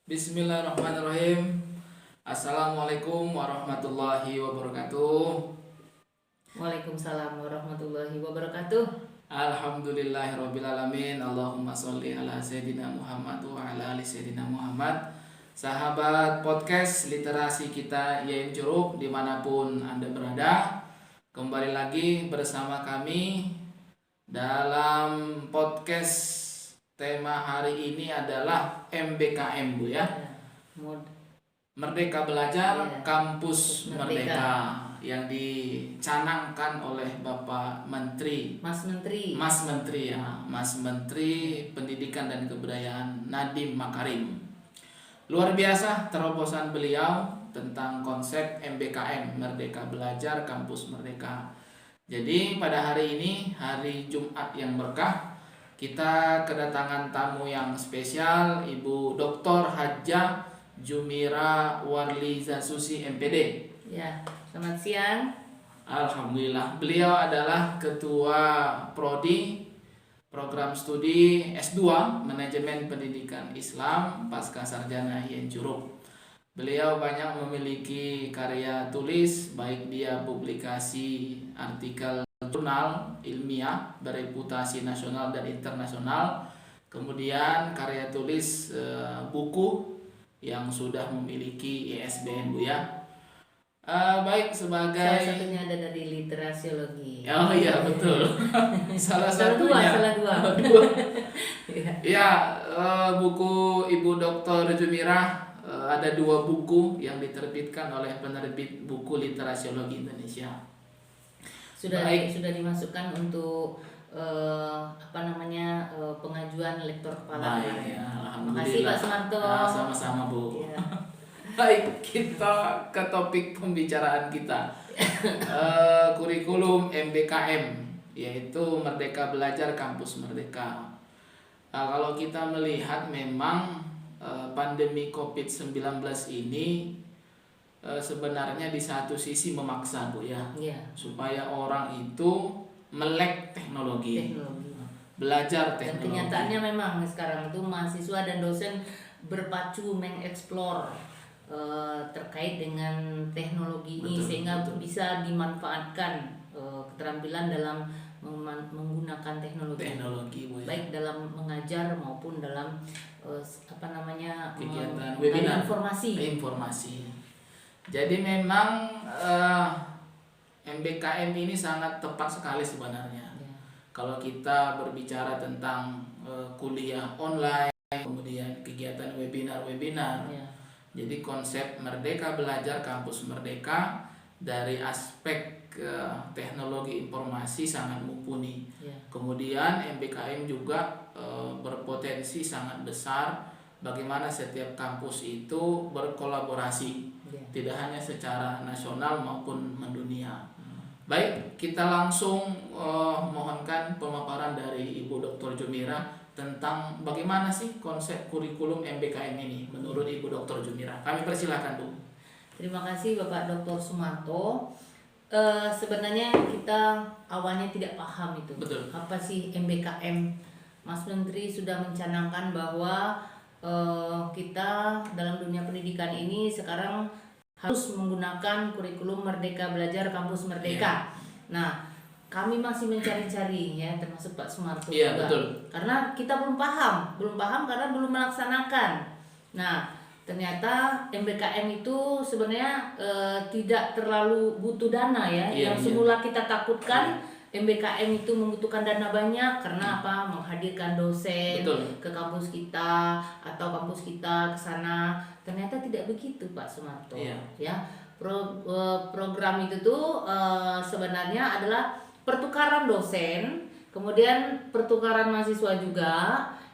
Bismillahirrahmanirrahim. Assalamualaikum warahmatullahi wabarakatuh. Waalaikumsalam warahmatullahi wabarakatuh. Alhamdulillahirabbil alamin. Allahumma sholli ala sayyidina Muhammad wa ala ali sayyidina Muhammad. Sahabat podcast literasi kita YN Curug dimanapun Anda berada, kembali lagi bersama kami dalam podcast. Tema hari ini adalah MBKM, Bu ya. Merdeka Belajar Kampus Merdeka yang dicanangkan oleh Bapak Menteri Mas Menteri Pendidikan dan Kebudayaan Nadiem Makarim. Luar biasa terobosan beliau tentang konsep MBKM, Merdeka Belajar Kampus Merdeka. Jadi pada hari ini, hari Jumat yang berkah, kita kedatangan tamu yang spesial, Ibu Dr. Hajjah Jumira Warliza Susi MPD. Ya, selamat siang. Alhamdulillah, beliau adalah Ketua Prodi Program Studi S2 Manajemen Pendidikan Islam Pasca Sarjana YN Curug. Beliau banyak memiliki karya tulis, baik dia publikasi artikel jurnal ilmiah bereputasi nasional dan internasional, kemudian karya tulis buku yang sudah memiliki ISBN, Bu ya. Baik, sebagai salah satunya ada dari literasiologi. Oh iya betul. salah dua. Ya, buku Ibu Dr. Jumira ada 2 buku yang diterbitkan oleh penerbit buku literasiologi Indonesia. Sudah dimasukkan untuk pengajuan lektor kepala. Baik, ya, Terima kasih Pak Sumarto. Ya, sama-sama Bu. Ya. Baik, kita ke topik pembicaraan kita. Kurikulum MBKM, yaitu Merdeka Belajar Kampus Merdeka. Kalau kita melihat memang pandemi COVID-19 ini sebenarnya di satu sisi memaksa, Bu ya, supaya orang itu melek teknologi. Belajar teknologi. Dan kenyataannya memang sekarang itu mahasiswa dan dosen berpacu mengeksplor terkait dengan teknologi ini, sehingga bisa dimanfaatkan keterampilan dalam menggunakan teknologi, Bu, ya. Baik dalam mengajar maupun dalam kegiatan webinar informasi. Jadi memang MBKM ini sangat tepat sekali sebenarnya. Kalau kita berbicara tentang kuliah online, kemudian kegiatan webinar. Jadi konsep Merdeka Belajar Kampus Merdeka dari aspek teknologi informasi sangat mumpuni. Kemudian MBKM juga berpotensi sangat besar bagaimana setiap kampus itu berkolaborasi, tidak hanya secara nasional maupun mendunia. Baik, kita langsung mohonkan pemaparan dari Ibu Dr. Jumira tentang bagaimana sih konsep kurikulum MBKM ini menurut Ibu Dr. Jumira. Kami persilahkan, Bu. Terima kasih Bapak Dr. Sumarto. Sebenarnya kita awalnya tidak paham itu. Betul. Apa sih MBKM? Mas Menteri sudah mencanangkan bahwa kita dalam dunia pendidikan ini sekarang harus menggunakan kurikulum Merdeka Belajar Kampus Merdeka. Nah, kami masih mencari-cari ya, termasuk Pak Sumarto juga. Betul. Karena kita belum paham karena belum melaksanakan. Nah, ternyata MBKM itu sebenarnya tidak terlalu butuh dana ya. Yang semula kita takutkan MBKM itu membutuhkan dana banyak karena apa? Menghadirkan dosen ke kampus kita atau kampus kita ke sana. Ternyata tidak begitu Pak Sumarto. Ya. Program itu tuh sebenarnya adalah pertukaran dosen, kemudian pertukaran mahasiswa juga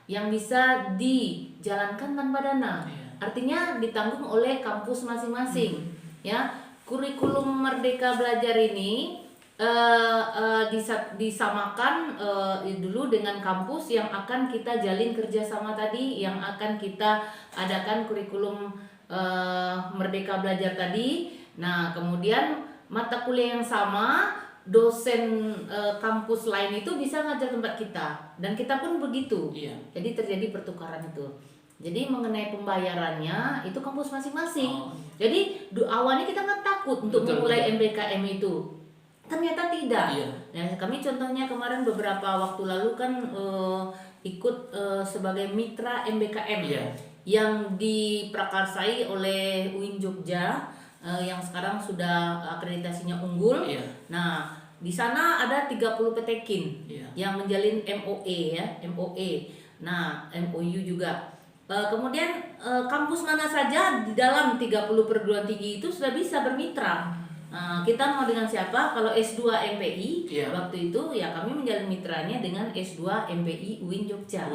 yang bisa dijalankan tanpa dana. Artinya ditanggung oleh kampus masing-masing. Ya, kurikulum Merdeka Belajar ini disamakan dulu dengan kampus yang akan kita jalin kerjasama tadi, yang akan kita adakan kurikulum Merdeka Belajar tadi. Nah, kemudian mata kuliah yang sama, dosen kampus lain itu bisa ngajar tempat kita, dan kita pun begitu. Jadi terjadi pertukaran itu. Jadi mengenai pembayarannya itu kampus masing-masing. Jadi awalnya kita kan takut untuk memulai MBKM itu. Ternyata tidak. Nah, kami contohnya kemarin beberapa waktu lalu kan ikut sebagai mitra MBKM yang diprakarsai oleh UIN Jogja yang sekarang sudah akreditasinya unggul. Nah, di sana ada 30 petekin yang menjalin MOE ya, MOE. Nah, MOU juga. Kemudian kampus mana saja di dalam 30 perguruan tinggi itu sudah bisa bermitra. Kita mau dengan siapa? Kalau S2 MPI waktu itu ya kami menjalin mitranya dengan S2 MPI UIN Jogja.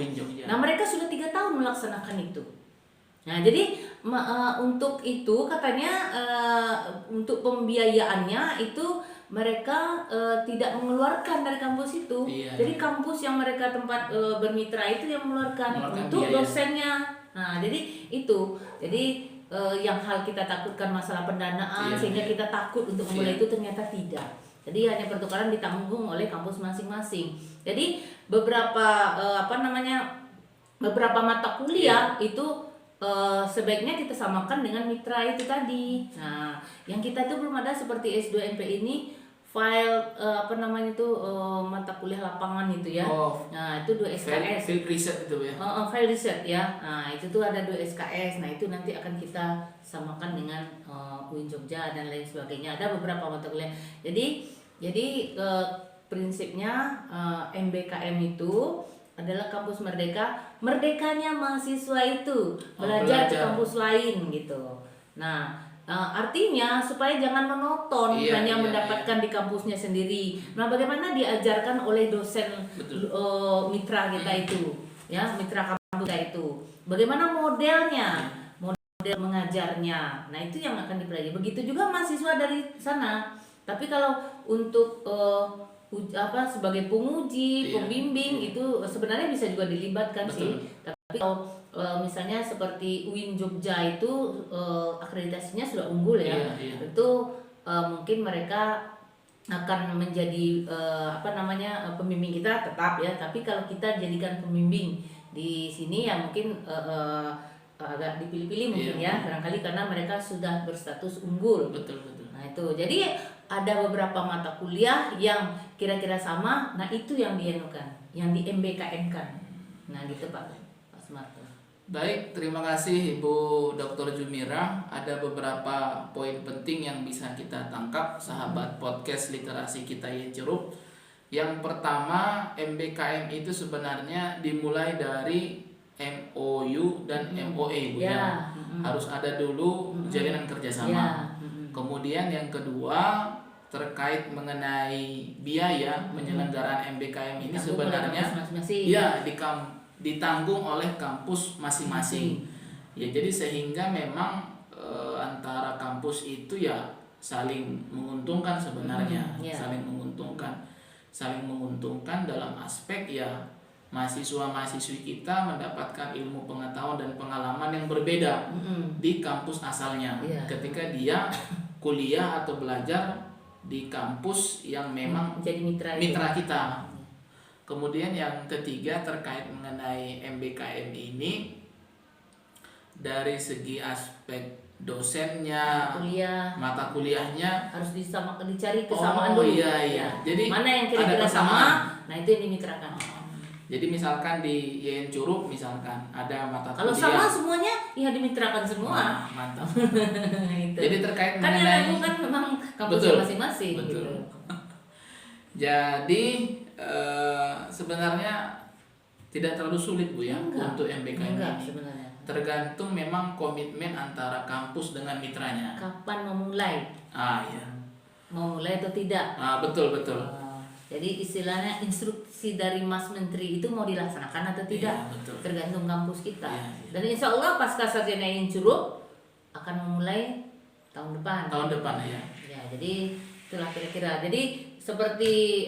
Nah, mereka sudah 3 tahun melaksanakan itu. Nah, jadi untuk itu katanya untuk pembiayaannya itu mereka tidak mengeluarkan dari kampus itu. Jadi kampus yang mereka tempat bermitra itu yang mengeluarkan untuk dosennya. Nah, jadi itu. Jadi yang hal kita takutkan masalah pendanaan sehingga kita takut untuk memulai itu ternyata tidak. Jadi hanya pertukaran ditanggung oleh kampus masing-masing. Jadi beberapa beberapa mata kuliah itu sebaiknya kita samakan dengan mitra itu tadi. Nah, yang kita itu belum ada seperti S2 MP ini file mata kuliah lapangan itu ya. Nah, itu 2 SKS. Field research itu ya. File research ya. Nah, itu tuh ada 2 SKS. Nah, itu nanti akan kita samakan dengan UIN Jogja dan lain sebagainya. Ada beberapa mata kuliah. Jadi prinsipnya MBKM itu adalah kampus merdeka. Merdekanya mahasiswa itu belajar ke kampus lain gitu. Nah, artinya supaya jangan monoton hanya mendapatkan di kampusnya sendiri. Nah, bagaimana diajarkan oleh dosen mitra kita itu, ya, mitra kampus kita itu. Bagaimana modelnya, model mengajarnya. Nah, itu yang akan dipelajari. Begitu juga mahasiswa dari sana. Tapi kalau untuk sebagai penguji, pembimbing itu sebenarnya bisa juga dilibatkan sih. Tapi kalau misalnya seperti UIN Jogja itu akreditasinya sudah unggul ya. Itu mungkin mereka akan menjadi pembimbing kita tetap ya. Tapi kalau kita jadikan pembimbing di sini ya mungkin agak dipilih-pilih mungkin ya. Barangkali karena mereka sudah berstatus unggul. Betul. Nah, itu. Jadi ada beberapa mata kuliah yang kira-kira sama, nah itu yang dienukan, yang di MBKM-kan. Nah, gitu Pak Sumarto. Baik, terima kasih Ibu Dr. Jumira. Ada beberapa poin penting yang bisa kita tangkap, sahabat podcast literasi kita yang Cerup. Yang pertama, MBKM itu sebenarnya dimulai dari MOU dan MOE, Bu ya. Harus ada dulu jalinan kerjasama. Kemudian yang kedua terkait mengenai biaya penyelenggaraan MBKM ini sebenarnya ditanggung oleh kampus masing-masing. Ya, jadi sehingga memang antara kampus itu ya saling menguntungkan sebenarnya, saling menguntungkan dalam aspek ya mahasiswa-mahasiswi kita mendapatkan ilmu pengetahuan dan pengalaman yang berbeda di kampus asalnya ketika dia kuliah atau belajar di kampus yang memang jadi mitra kita. Kemudian yang ketiga terkait mengenai MBKM ini dari segi aspek dosennya, mata kuliahnya harus dicari kesamaan dulu. Jadi mana yang kira-kira sama, nah itu yang dimitrakan. Jadi misalkan di YN Curup misalkan ada mata kuliah. Kalau sama semuanya ya dimitrakan semua. Mantap. Gitu. Jadi terkait kan mengenai yang kan memang kampusnya masing-masing. Betul. Gitu. Jadi sebenarnya tidak terlalu sulit Bu ya untuk MBKM ini. Sebenarnya. Tergantung memang komitmen antara kampus dengan mitranya. Kapan memulai? Iya. Mau mulai atau tidak? Betul. Jadi istilahnya instruksi dari Mas Menteri itu mau dilaksanakan atau tidak, tergantung kampus kita. Dan insya Allah pasca sarjana YN Curup akan memulai tahun depan. Tahun depan ya. Jadi itulah kira-kira. Jadi seperti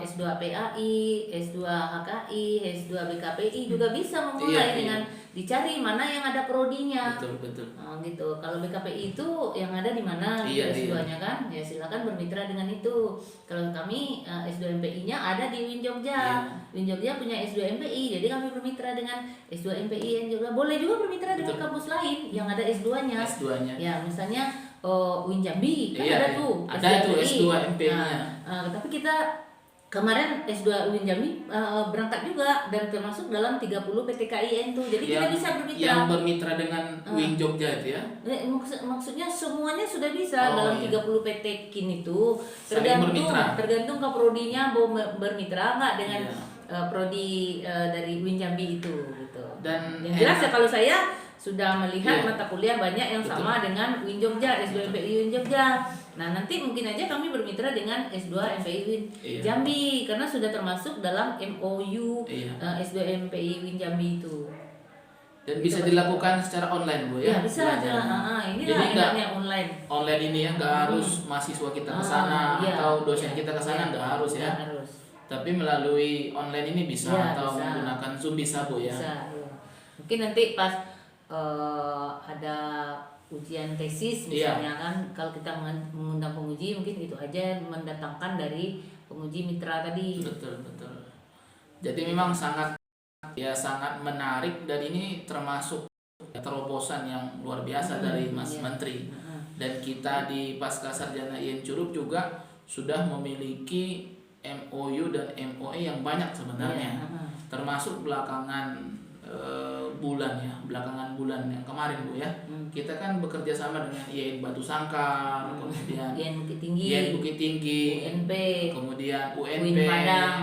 S2 PAI, S2 HKI, S2 BKPI juga bisa memulai dengan dicari mana yang ada prodinya. Betul. Gitu. Kalau BKPI itu yang ada di mana S2-nya kan? Ya silakan bermitra dengan itu. Kalau kami S2 MPI-nya ada di Win Jogja. Win Jogja punya S2 MPI, jadi kami bermitra dengan S2 MPI yang juga. Boleh juga bermitra dengan kampus lain yang ada S2-nya. Ya, misalnya Win Jambi kan ada tuh. Ada tuh S2 MPI-nya. Tapi kita kemarin S2 Win Jambi berangkat juga dan termasuk dalam 30 PTKIN tuh. Jadi kita bisa bermitra. Yang bermitra dengan Win Jogja itu ya? Maksudnya semuanya sudah bisa dalam 30 PTKIN itu. Tergantung ke prodinya mau bermitra nggak dengan prodi dari Win Jambi itu gitu. Dan yang jelas ya kalau saya sudah melihat mata kuliah banyak yang sama dengan Win Jogja, S2 MPI Win Jogja. Nah, nanti mungkin aja kami bermitra dengan S2 MPI Win Jambi karena sudah termasuk dalam MOU S2 MPI Win Jambi itu. Dan bisa dilakukan secara online, Bu ya? Ya, bisa aja. Inilah enaknya online. Online ini ya nggak harus mahasiswa kita ke sana atau dosen kita ke sana nggak harus ya. Tapi melalui online ini bisa atau menggunakan Zoom bisa, Bu ya. Bisa. Mungkin nanti pas ada ujian tesis misalnya kan, kalau kita mengundang penguji mungkin itu aja mendatangkan dari penguji mitra tadi. Betul. Jadi memang sangat menarik dan ini termasuk terobosan yang luar biasa dari Mas Menteri. Dan kita di Pascasarjana IAIN Curup juga sudah memiliki MOU dan MOE yang banyak sebenarnya. Termasuk belakangan bulan yang kemarin, Bu ya. Kita kan bekerja sama dengan IAIN Batu Sangkar, kemudian IAIN Bukit Tinggi, UNP, kemudian UNP,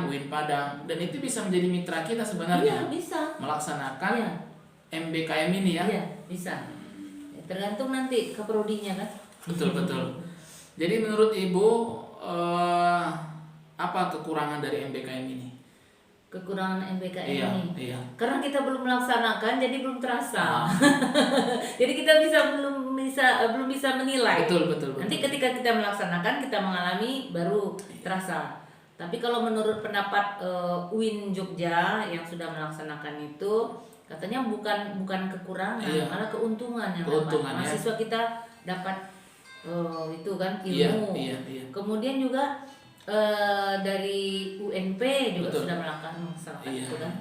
UIN Padang, dan itu bisa menjadi mitra kita sebenarnya. Bisa melaksanakan MBKM ini ya. Iya, bisa. Tergantung nanti ke prodinya kan. Betul. Jadi menurut Ibu apa kekurangan dari MBKM ini? Kekurangan MBKM ini. Karena kita belum melaksanakan jadi belum terasa. Jadi kita belum bisa menilai. Betul. Nanti ketika kita melaksanakan kita mengalami baru terasa. Tapi kalau menurut pendapat UIN Jogja yang sudah melaksanakan itu katanya bukan kekurangan, malah keuntungan yang dapat. Mahasiswa kita dapat itu kan ilmu. Kemudian juga dari UNP juga sudah melakukan itu kan.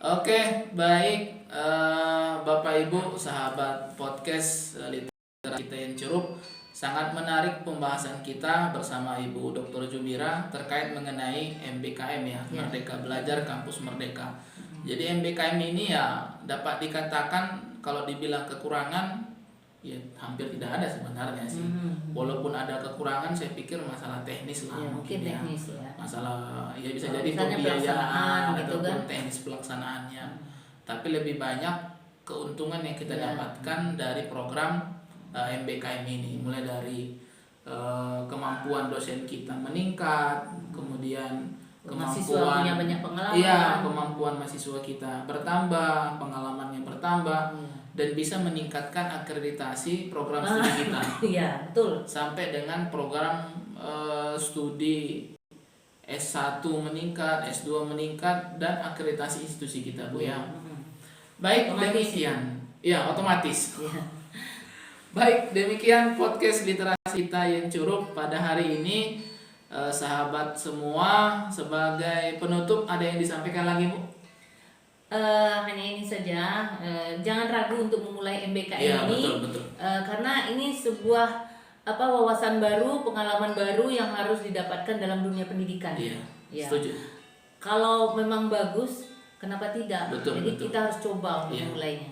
Oke, baik Bapak Ibu sahabat podcast Literasi Kita yang Curup, sangat menarik pembahasan kita bersama Ibu Dr. Jumira terkait mengenai MBKM ya, Merdeka Belajar Kampus Merdeka. Jadi MBKM ini ya dapat dikatakan kalau dibilang kekurangan ya hampir tidak ada sebenarnya sih. Walaupun ada kekurangan, saya pikir masalah teknis lah mungkin ya. Masalah ya bisa jadi pembiayaan ataupun teknis pelaksanaannya. Tapi lebih banyak keuntungan yang kita dapatkan dari program MBKM ini, mulai dari kemampuan dosen kita meningkat, kemudian kemampuan punya banyak pengalaman. Kemampuan mahasiswa kita bertambah, pengalamannya bertambah. Dan bisa meningkatkan akreditasi program studi kita. Iya, betul. Sampai dengan program studi S1 meningkat, S2 meningkat, dan akreditasi institusi kita, Bu ya. Baik, demikian. Ya, otomatis. Baik, demikian podcast Literasi Kita yang Curup pada hari ini. Sahabat semua, sebagai penutup ada yang disampaikan lagi, Bu? Hanya ini saja, jangan ragu untuk memulai MBKM ini. Betul. Karena ini sebuah wawasan baru, pengalaman baru yang harus didapatkan dalam dunia pendidikan. Setuju. Kalau memang bagus, kenapa tidak? Jadi kita harus coba untuk memulainya.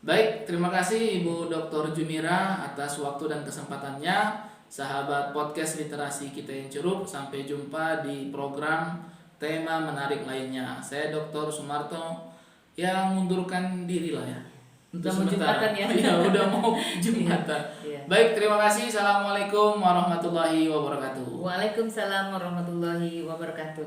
Baik, terima kasih Ibu Dr. Jumira atas waktu dan kesempatannya. Sahabat podcast Literasi Kita yang Curup, sampai jumpa di program tema menarik lainnya. Saya Dr. Sumarto yang mundurkan diri lah ya. Udah mau jumatan ya? Iya, udah mau jumatan. Baik, terima kasih. Assalamualaikum warahmatullahi wabarakatuh. Waalaikumsalam warahmatullahi wabarakatuh.